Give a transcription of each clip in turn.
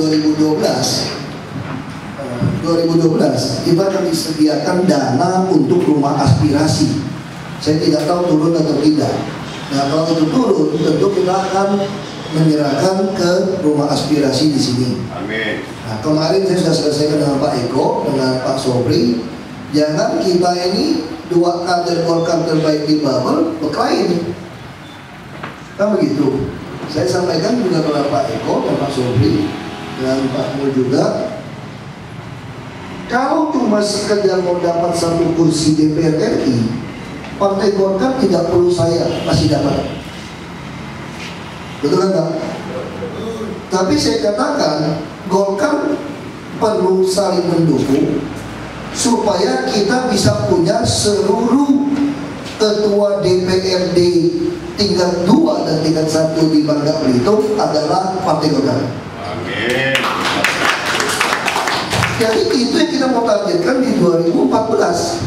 2012 kita akan disediakan dana untuk rumah aspirasi. Saya tidak tahu turun atau tidak. Nah, kalau itu turun, tentu kita akan menyerahkan ke rumah aspirasi di sini. Amin. Nah, kemarin saya sudah selesaikan dengan Pak Eko, dengan Pak Sobri. Jangan kita ini dua kader Golkar terbaik di Babel berkelahi. Kan begitu. Saya sampaikan juga kepada Pak Eko dan Pak Sobri dan Pak Mul juga. Kalau cuma sekedar mau dapat satu kursi DPR RI, Partai Golkar tidak perlu saya masih dapat. Betul kan Pak? Tapi saya katakan Golkar perlu saling mendukung supaya kita bisa punya seluruh ketua DPRD tingkat 2 dan tingkat 1 di Bangka Belitung adalah Partai Golkar. Amin. Jadi itu yang kita mau targetkan di 2014.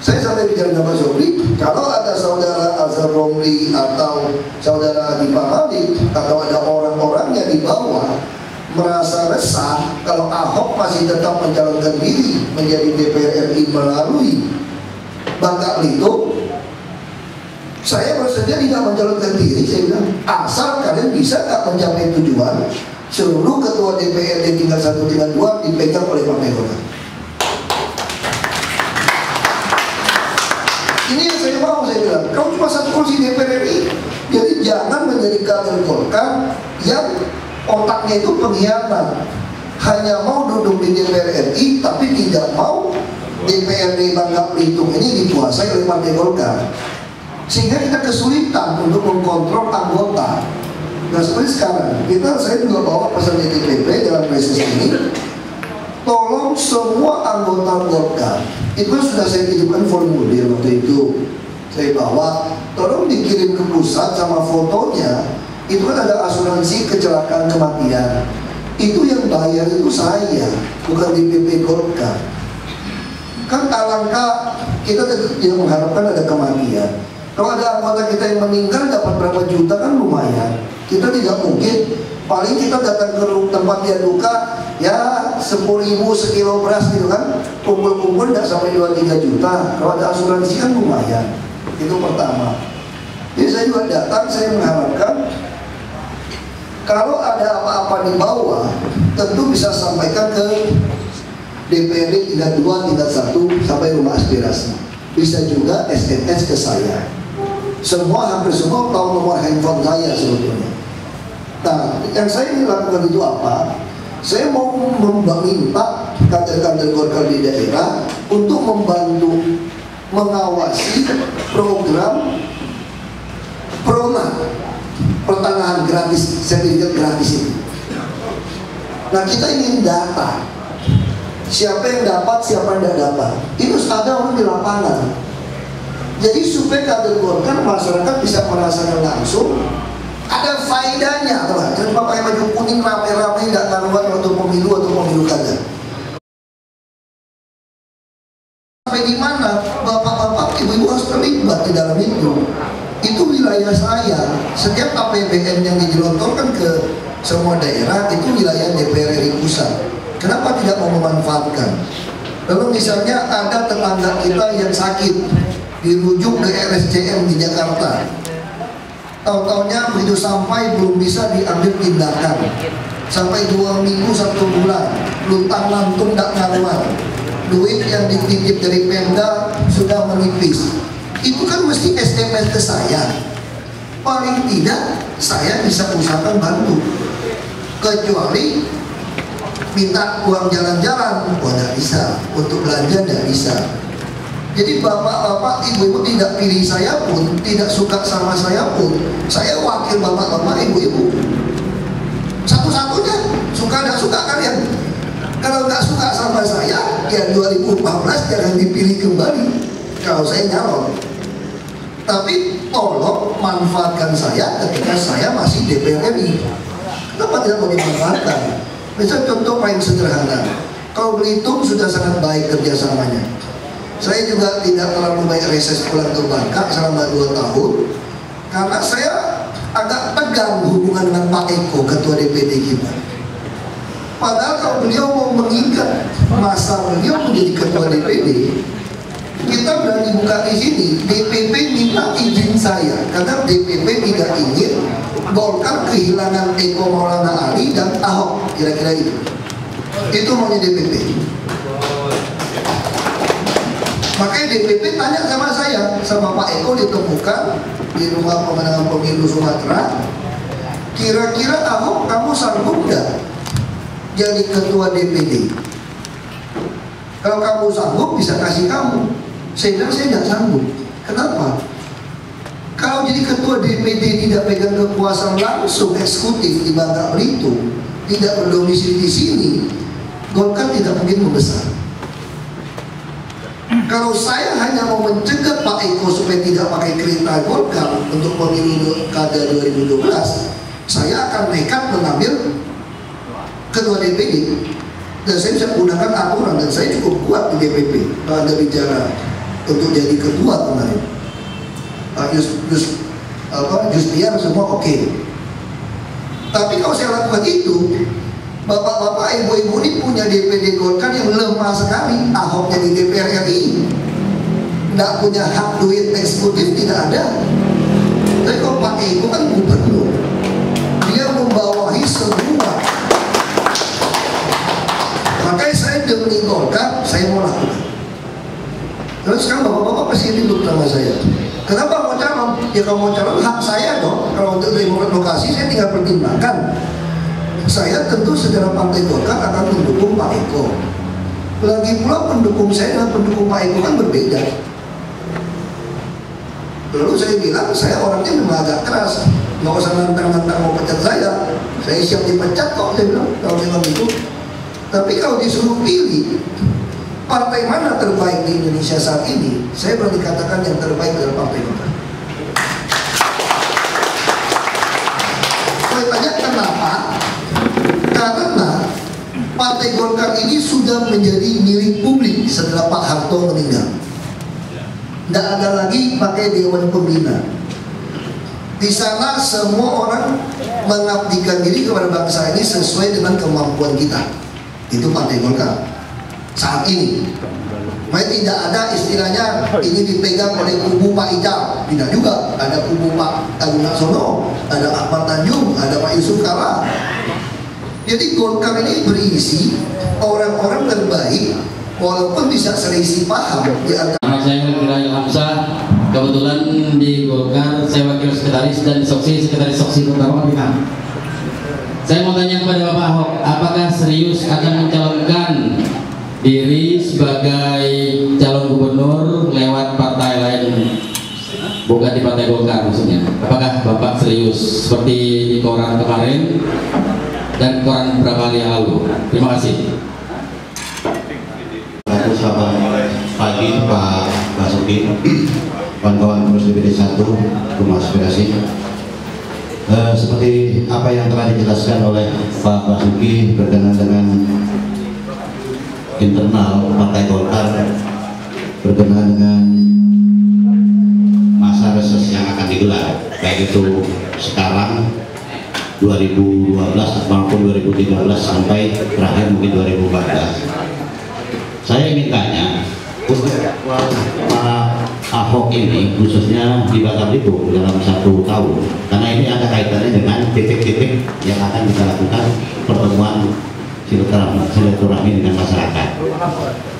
Saya sampai bicara dengan Pak Sobri, kalau ada saudara Azhar Romli atau saudara Adi Malik atau ada orang-orangnya di bawah merasa resah kalau Ahok masih tetap mencalonkan diri menjadi DPR RI melalui Bangka Belitung, saya bersedia tidak mencalonkan diri. Saya bilang, asal kalian bisa nggak mencapai tujuan seluruh ketua DPRD tingkat 1 tingkat 2 dipegang oleh Partai Golkar. Ini yang saya mau, saya bilang, kalau cuma satu kursi DPR RI, jadi jangan menjadi kader Golkar yang otaknya itu pengkhianat, hanya mau duduk di DPR RI tapi tidak mau DPRD Bangka Belitung ini dikuasai oleh Partai Golkar, sehingga kita kesulitan untuk mengkontrol anggota. Nah seperti sekarang, saya juga bawa pesan DPP dalam krisis ini, tolong semua anggota Golkar, itu sudah saya titipkan formulir waktu itu, saya bawa, tolong dikirim ke pusat sama fotonya. Itu kan ada asuransi kecelakaan kematian, itu yang bayar itu saya, bukan DPP Golkar. Kan alangkah kita tidak mengharapkan ada kematian. Kalau ada anggota kita yang meninggal dapat berapa juta kan lumayan. Kita tidak mungkin, paling kita datang ke tempat dia duka ya 10.000 sekilo beras gitu kan, kumpul-kumpul tidak sampai 2-3 juta. Kalau ada asuransi kan lumayan. Itu pertama. Jadi saya juga datang, saya mengharapkan kalau ada apa-apa di bawah tentu bisa sampaikan ke DPRD tingkat 2, tingkat 1 sampai rumah aspirasi. Bisa juga SMS ke saya. Hampir semua tahu nomor handphone saya sebetulnya. Nah, yang saya ingin lakukan itu apa? Saya mau meminta kader-kader Golkar di daerah untuk membantu mengawasi program Prona, pertanahan gratis, sertifikat gratis ini. Nah, kita ingin data siapa yang dapat, siapa yang tidak dapat. Itu ada orang di lapangan. Jadi supaya kader Golkar, masyarakat bisa merasakan langsung ada faedahnya, teman. Jangan cuma pakai baju kuning rame-rame nggak karuan waktu pemilu atau pemilu kada. Sampai di mana bapak-bapak, ibu-ibu harus terlibat di dalam itu. Itu wilayah saya. Setiap APBN yang digelontorkan ke semua daerah itu wilayah DPR RI pusat. Kenapa tidak mau memanfaatkan? Lalu misalnya ada tetangga kita yang sakit, dirujuk ke RSCM di Jakarta. Tahu-taunya begitu sampai belum bisa diambil tindakan. Sampai 2 minggu 1 bulan, luntang lantung tak ngaruan. Duit yang dititip dari Pemda sudah menipis. Itu kan mesti SMS ke saya. Paling tidak saya bisa usahakan bantu. Kecuali minta uang jalan-jalan, tidak bisa. Untuk belanja tidak bisa. Jadi bapak-bapak, ibu-ibu tidak pilih saya pun, tidak suka sama saya pun, saya wakil bapak-bapak, ibu-ibu. Satu-satunya, suka tidak suka kalian. Kalau nggak suka sama saya, ya 2014 jangan dipilih kembali. Kalau saya nyalon. Tapi tolong manfaatkan saya ketika saya masih DPR RI. Kenapa tidak mau dimanfaatkan? Misal contoh paling sederhana, kalau Belitung sudah sangat baik kerjasamanya. Saya juga tidak terlalu banyak reses pulang ke Bangka selama 2 tahun karena saya agak tegang hubungan dengan Pak Eko, ketua DPD kita. Padahal kalau beliau mau mengingat masa beliau menjadi ketua DPD, kita berani buka di sini. DPP minta izin saya karena DPP tidak ingin Golkar kehilangan Eko Maulana Ali dan Ahok, kira-kira itu. Itu maunya DPP. Makanya DPP tanya sama saya, sama Pak Eko ditemukan di rumah pemenangan pemilu Sumatera. Kira-kira Ahok kamu sanggup nggak jadi ketua DPD? Kalau kamu sanggup bisa kasih kamu. Saya bilang saya nggak sanggup. Kenapa? Kalau jadi ketua DPD tidak pegang kekuasaan langsung eksekutif di Bangka Belitung, tidak berdomisili di sini, Golkar tidak mungkin membesar. Kalau saya hanya mau mencegah Pak Eko supaya tidak pakai kereta Golkar untuk pemilu kada 2012, saya akan nekat mengambil ketua DPD dan saya bisa gunakan aturan, dan saya cukup kuat di DPP. Ada bicara untuk jadi ketua kemarin, Justiar semua oke. Tapi kalau saya lakukan itu, bapak-bapak, ibu-ibu ini punya DPD Golkar yang lemah sekali. Ahoknya di DPR RI, nggak punya hak duit eksekutif, tidak ada. Tapi kalau Pak Eko kan gubernur, dia membawahi semua. Makanya saya demi Golkar, saya mau lakukan. Terus sekarang bapak-bapak pasti ribut sama saya. Kenapa mau calon? Ya kalau mau calon hak saya dong. Kalau untuk lokasi saya tinggal pertimbangkan. Saya tentu secara partai Golkar akan mendukung Pak Eko. Lagi pula pendukung saya dan pendukung Pak Eko kan berbeda. Lalu saya bilang, saya orangnya memang agak keras, nggak usah nantang-nantang mau pecat saya. Saya siap dipecat kok, saya bilang, kalau memang itu. Tapi kalau disuruh pilih partai mana terbaik di Indonesia saat ini, saya berani katakan yang terbaik adalah Partai Golkar. Saya tanya kenapa? Karena Partai Golkar ini sudah menjadi milik publik setelah Pak Harto meninggal. Tidak ada lagi pakai Dewan Pembina. Di sana semua orang mengabdikan diri kepada bangsa ini sesuai dengan kemampuan kita. Itu Partai Golkar saat ini. Makanya tidak ada istilahnya ini dipegang oleh kubu Pak Ical, tidak juga. Ada kubu Pak Agung Laksono, ada Ahmad Tanjung, ada Pak Yusuf Kala. Jadi Golkar ini berisi orang-orang terbaik, walaupun bisa selisih paham di antara. Nama saya Kira Hamzah, kebetulan di Golkar saya wakil sekretaris dan sekretaris Soksi Utama Bina. Saya mau tanya kepada Bapak Ahok, apakah serius akan mencalonkan diri sebagai calon gubernur lewat partai lain, bukan di Partai Golkar maksudnya? Apakah Bapak serius seperti di koran kemarin dan koran beberapa hari yang lalu? Terima kasih. Selamat pagi Pak Basuki, kawan-kawan pengurus DPD 1 Rumah Aspirasi. Seperti apa yang telah dijelaskan oleh Pak Basuki berkenaan dengan internal Partai Golkar, berkenaan dengan masa reses yang akan digelar, baik itu sekarang 2012 maupun 2013 sampai terakhir mungkin 2014. Saya ingin tanya untuk para Ahok ini, khususnya di Bangka Belitung dalam 1 tahun, karena ini ada kaitannya dengan titik-titik yang akan kita lakukan pertemuan silaturahmi dengan masyarakat.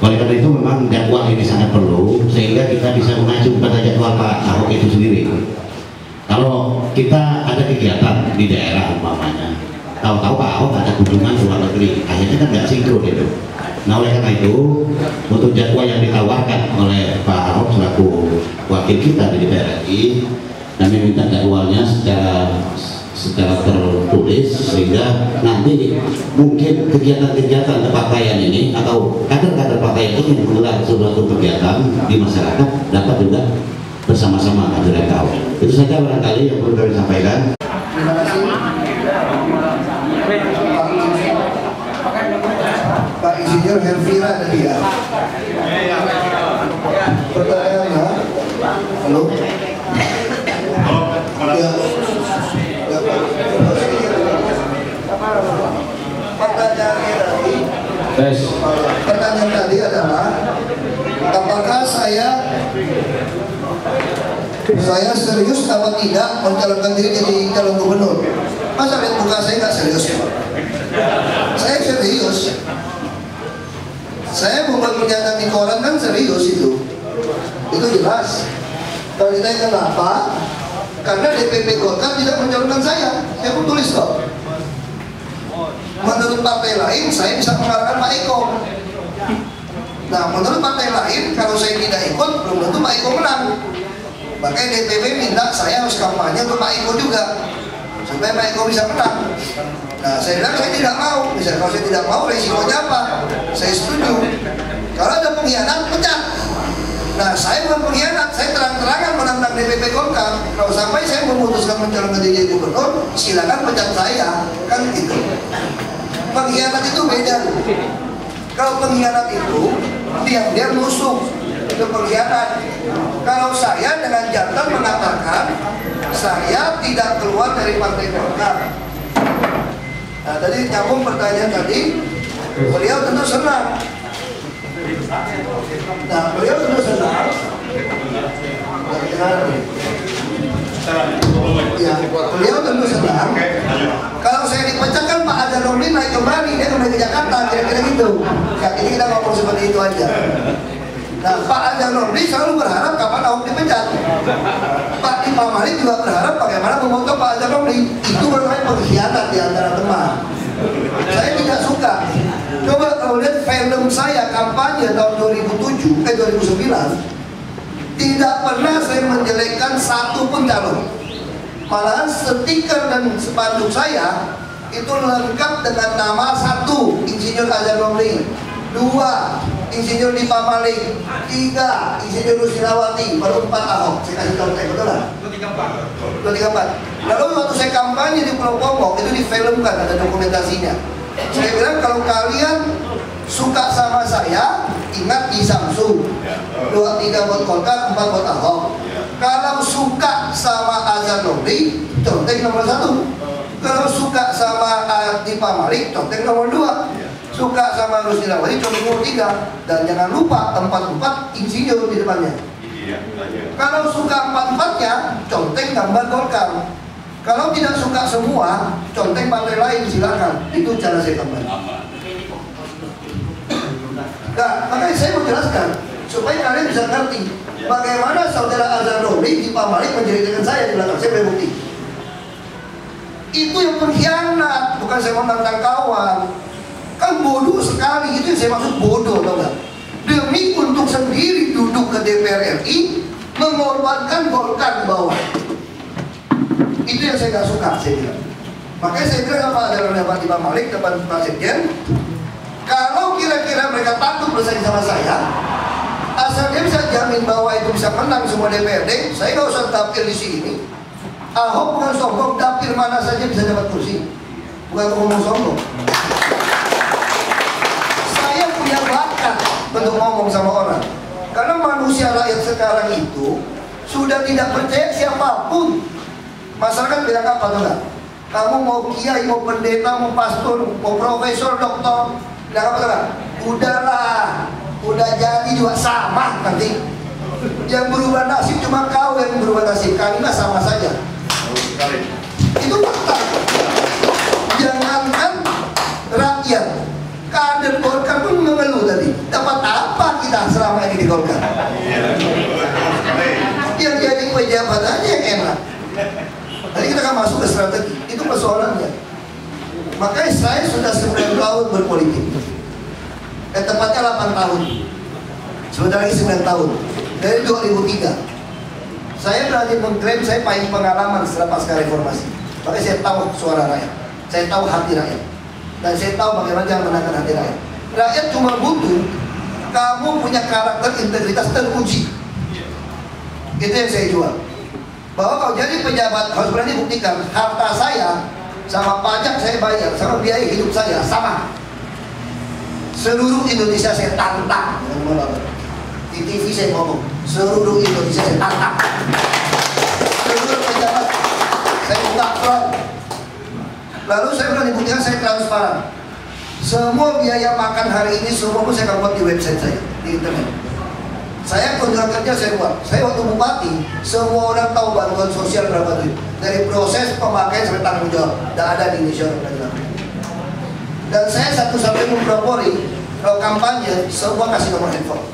Oleh karena itu memang jadwal ini sangat perlu, sehingga kita bisa mengacu pada jadwal Pak Ahok itu sendiri. Kalau kita ada kegiatan di daerah umpamanya, tahu-tahu Pak Ahok ada kunjungan ke luar negeri, akhirnya kan nggak sinkron itu. Nah oleh karena itu, untuk jadwal yang ditawarkan oleh Pak Ahok selaku wakil kita di DPR RI, kami minta jadwalnya secara tertulis, sehingga nanti mungkin kegiatan-kegiatan kepartaian ini atau kader-kader partai ini menggelar suatu kegiatan di masyarakat dapat juga bersama-sama kader yang tahu. Itu saja barangkali yang perlu kami sampaikan. Terima kasih. Pak Insinyur Hervira tadi ya. Pertanyaannya, halo. Ya. Pertanyaan Saya serius apa tidak mencalonkan diri jadi calon gubernur? Masa lihat muka saya nggak serius? Saya serius. Saya membuat pernyataan di koran kan serius itu jelas. Kalau ditanya kenapa? Karena DPP Golkar tidak mencalonkan saya pun tulis kok. Menurut partai lain saya bisa mengalahkan Pak Eko. Nah, menurut partai lain kalau saya tidak ikut belum tentu Pak Eko menang. Makanya DPP minta saya harus kampanye untuk Pak Eko juga supaya Pak Eko bisa menang. Nah, saya bilang saya tidak mau. Misalnya kalau saya tidak mau, resikonya apa? Saya setuju. Kalau ada pengkhianat, pecat. Nah, saya bukan pengkhianat. Saya terang-terangan menantang DPP Golkar. Kalau sampai saya memutuskan mencalonkan diri gubernur, silakan pecat saya. Kan gitu. Pengkhianat itu beda. Kalau pengkhianat itu diam-diam nusuk, itu pengkhianat. Kalau saya dengan jantan mengatakan saya tidak keluar dari Partai Golkar. Nah, tadi nyambung pertanyaan tadi, beliau tentu senang. Nah, beliau tentu senang. Ya, beliau tentu senang. Kalau saya dipecat kan Pak Azhar Romli naik kembali, dia kembali ke Jakarta, kira-kira gitu. Ya, ini kita ngomong seperti itu aja. Nah, Pak Azhar Romli selalu berharap kapan Ahok dipecat. Pak Imam Malik juga berharap bagaimana memotong Pak Azhar Romli. Itu namanya pengkhianat di antara teman. Saya tidak suka. Coba kalau lihat film saya kampanye tahun 2009, tidak pernah saya menjelekkan satu pun calon. Malahan stiker dan spanduk saya itu lengkap dengan nama: 1, Insinyur Azhar Romli, 2, Insinyur Dipa Malik, 3, Insinyur Rusdiawati, baru 4 Ahok. Saya kasih tahu saya, betul lah? 234. Lalu waktu saya kampanye di Pulau Pompong itu difilmkan, ada dokumentasinya. Saya bilang kalau kalian suka sama saya, ingat di Samsung 23 buat Golkar, 4 buat Ahok. Kalau suka sama Azhar Romli, contek nomor 1. Kalau suka sama Dipa Malik, contek nomor 2. Suka sama Rusdiawati, contek nomor 3. Dan jangan lupa 44 insinyur di depannya. Kalau suka 44-nya, contek gambar Golkar. Kalau tidak suka semua, contek partai lain, silakan. Itu cara saya kampanye. Nah, makanya saya mau jelaskan supaya kalian bisa ngerti bagaimana saudara Azhar Romli, Dipa Malik menjadikan saya di belakang. Saya punya bukti. Itu yang pengkhianat, bukan saya menantang kawan. Kan bodoh sekali, itu yang saya maksud bodoh, tau gak? Demi untuk sendiri duduk ke DPR RI, mengorbankan Golkar di bawah. Itu yang saya gak suka, saya bilang. Makanya saya bilang apa ada Pak Dipa Malik depan Pak Sekjen, kalau kira-kira mereka takut bersaing sama saya, asal dia bisa jamin bahwa itu bisa menang semua DPRD, saya gak usah dapil di sini. Ahok bukan sombong, dapil mana saja bisa dapat kursi. Bukan ngomong sombong. Saya punya bakat untuk ngomong sama orang. Karena manusia rakyat sekarang itu sudah tidak percaya siapapun. Masyarakat bilang apa tuh enggak? Kamu mau kiai, mau pendeta, mau pastor, mau profesor, doktor, bilang apa tuh enggak? Udahlah, udah jadi juga sama nanti. Yang berubah nasib cuma kau yang berubah nasib, kami mah sama saja. Itu fakta. Jangankan rakyat, kader Golkar pun mengeluh tadi. Dapat apa kita selama ini di Golkar? Yang jadi pejabat aja yang enak. Jadi kita akan masuk ke strategi. Itu persoalannya. Makanya saya sudah 9 tahun berpolitik. Tepatnya 8 tahun. Sebentar lagi 9 tahun. Dari 2003. Saya berani mengklaim saya paling pengalaman setelah pasca reformasi. Makanya saya tahu suara rakyat. Saya tahu hati rakyat. Dan saya tahu bagaimana cara menangkan hati rakyat. Rakyat cuma butuh kamu punya karakter integritas teruji. Itu yang saya jual. Bahwa kalau jadi pejabat harus berani buktikan harta saya sama pajak saya bayar, sama biaya hidup saya sama. Seluruh Indonesia saya tantang. Di TV saya ngomong, seluruh Indonesia saya tantang. Seluruh pejabat saya buka front. Lalu saya berani buktikan saya transparan. Semua biaya makan hari ini semua pun saya buat di website saya, di internet. Saya kontrak kerja saya buat. Saya waktu bupati, semua orang tahu bantuan sosial berapa duit. Dari proses pemakaian sampai tanggung jawab, tidak ada di Indonesia orang. Dan saya satu-satunya mempropori kalau kampanye semua kasih nomor handphone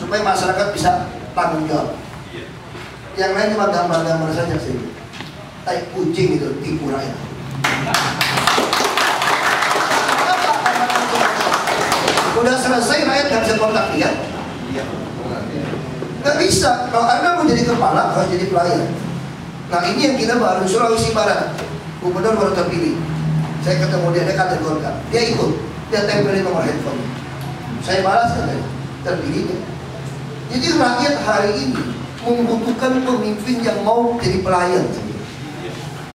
supaya masyarakat bisa tanggung jawab. Yang lain cuma gambar-gambar saja sih. Tai kucing itu tipu rakyat. Udah selesai rakyat nggak bisa kontak dia. Nggak bisa. Kalau Anda mau jadi kepala harus jadi pelayan. Nah ini yang kita baru Sulawesi Barat. Gubernur baru terpilih. Saya ketemu dia kader Golkar. Dia ikut. Dia tempelin nomor handphone. Saya balas katanya. Terpilihnya. Jadi rakyat hari ini membutuhkan pemimpin yang mau jadi pelayan.